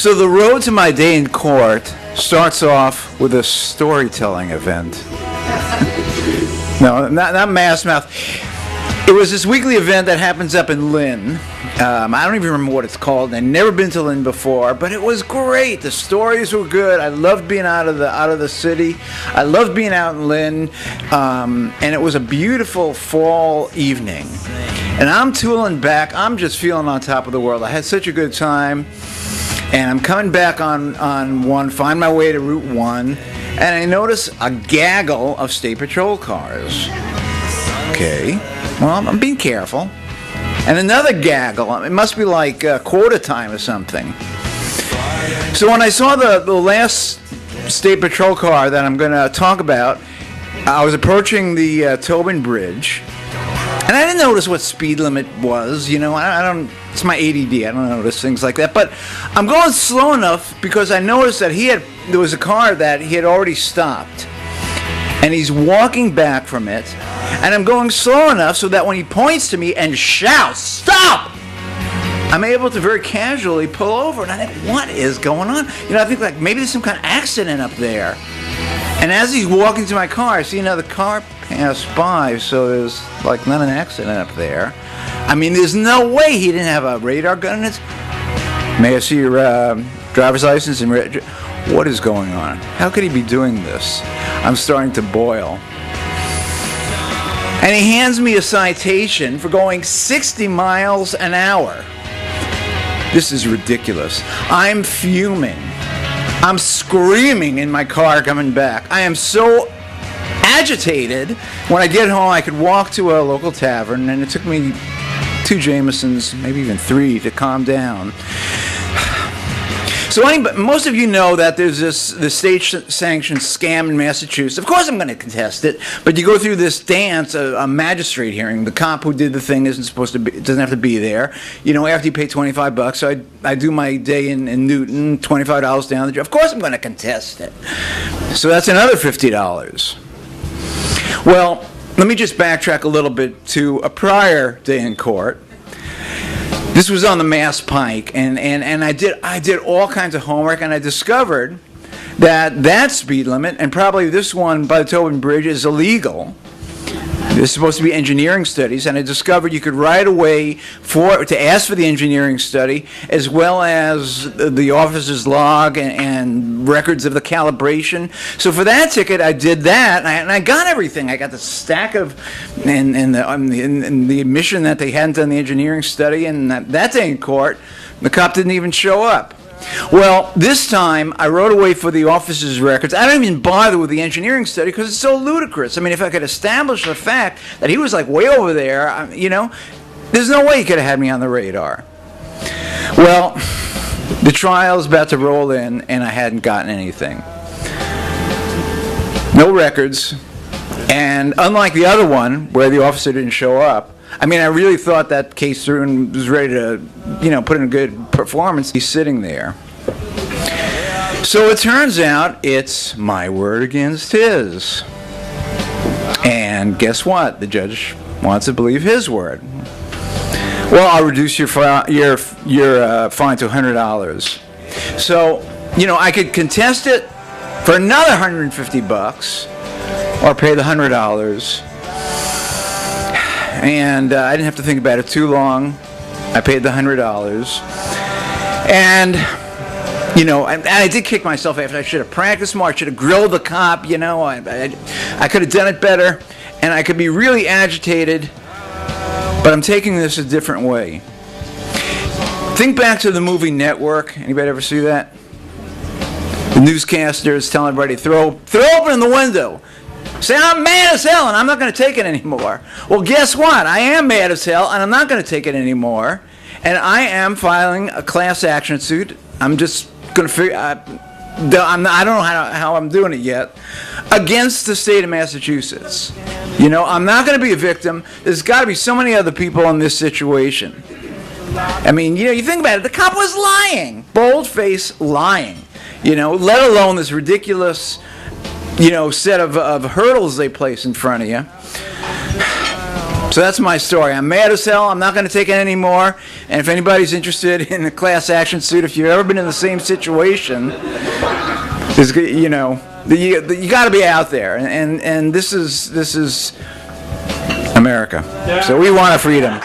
So the road to my day in court starts off with a storytelling event. No, not Mass Mouth. It was this weekly event that happens up in Lynn. I don't even remember what it's called. I'd never been to Lynn before, but it was great. The stories were good. I loved being out of the city. I loved being out in Lynn, and it was a beautiful fall evening. And I'm tooling back. I'm just feeling on top of the world. I had such a good time, and I'm coming back on one, find my way to Route 1, and I notice a gaggle of State Patrol cars. Okay, well, I'm being careful. And another gaggle. It must be like quota time or something. So when I saw the last State Patrol car that I'm going to talk about, I was approaching the Tobin Bridge, and I didn't notice what speed limit was. You know, I don't. It's my ADD. I don't notice things like that. But I'm going slow enough because I noticed that there was a car that he had already stopped, and he's walking back from it. And I'm going slow enough so that when he points to me and shouts, "Stop!" I'm able to very casually pull over. And I think, what is going on? You know, I think like maybe there's some kind of accident up there. And as he's walking to my car, I see another car pass by, so there's like not an accident up there. I mean, there's no way he didn't have a radar gun in it. May I see your driver's license and what is going on? How could he be doing this? I'm starting to boil. And he hands me a citation for going 60 miles an hour. This is ridiculous. I'm fuming. I'm screaming in my car coming back. I am so agitated. When I get home, I could walk to a local tavern, and it took me 2 Jamesons, maybe even 3, to calm down. So most of you know that there's this state-sanctioned scam in Massachusetts. Of course I'm going to contest it, but you go through this dance, a magistrate hearing. The cop who did the thing doesn't have to be there. You know, after you pay $25, so I do my day in Newton, $25 down the drive. Of course I'm going to contest it. So that's another $50. Well, let me just backtrack a little bit to a prior day in court. This was on the Mass Pike, and I did all kinds of homework, and I discovered that speed limit, and probably this one by the Tobin Bridge, is illegal. There's supposed to be engineering studies, and I discovered you could right away to ask for the engineering study, as well as the officer's log and records of the calibration. So for that ticket, I did that, and I got everything. I got the stack of and the admission that they hadn't done the engineering study, and that day in court, the cop didn't even show up. Well, this time I wrote away for the officer's records. I don't even bother with the engineering study because it's so ludicrous. I mean, if I could establish the fact that he was like way over there, you know, there's no way he could have had me on the radar. Well, the trial's about to roll in, and I hadn't gotten anything. No records. And unlike the other one, where the officer didn't show up, I mean, I really thought that case through and was ready to, you know, put in a good performance. He's sitting there. So it turns out it's my word against his. And guess what? The judge wants to believe his word. Well, I'll reduce your fine to $100. So, you know, I could contest it for another $150 or pay the $100. And I didn't have to think about it too long. I paid the $100. And, you know, I did kick myself after. I should have practiced more. I should have grilled the cop, you know. I could have done it better. And I could be really agitated. But I'm taking this a different way. Think back to the movie Network. Anybody ever see that? The newscaster is telling everybody, throw open the window. Say, I'm mad as hell, and I'm not going to take it anymore. Well, guess what? I am mad as hell, and I'm not going to take it anymore. And I am filing a class action suit. I'm just going to figure I don't know how I'm doing it yet, against the state of Massachusetts. You know, I'm not going to be a victim. There's got to be so many other people in this situation. I mean, you know, you think about it. The cop was lying. Bold-faced lying. You know, let alone this ridiculous, you know, set of hurdles they place in front of you. So that's my story. I'm mad as hell. I'm not going to take it anymore. And if anybody's interested in a class action suit, if you've ever been in the same situation, you know, you got to be out there. And this is America. So we want our freedom.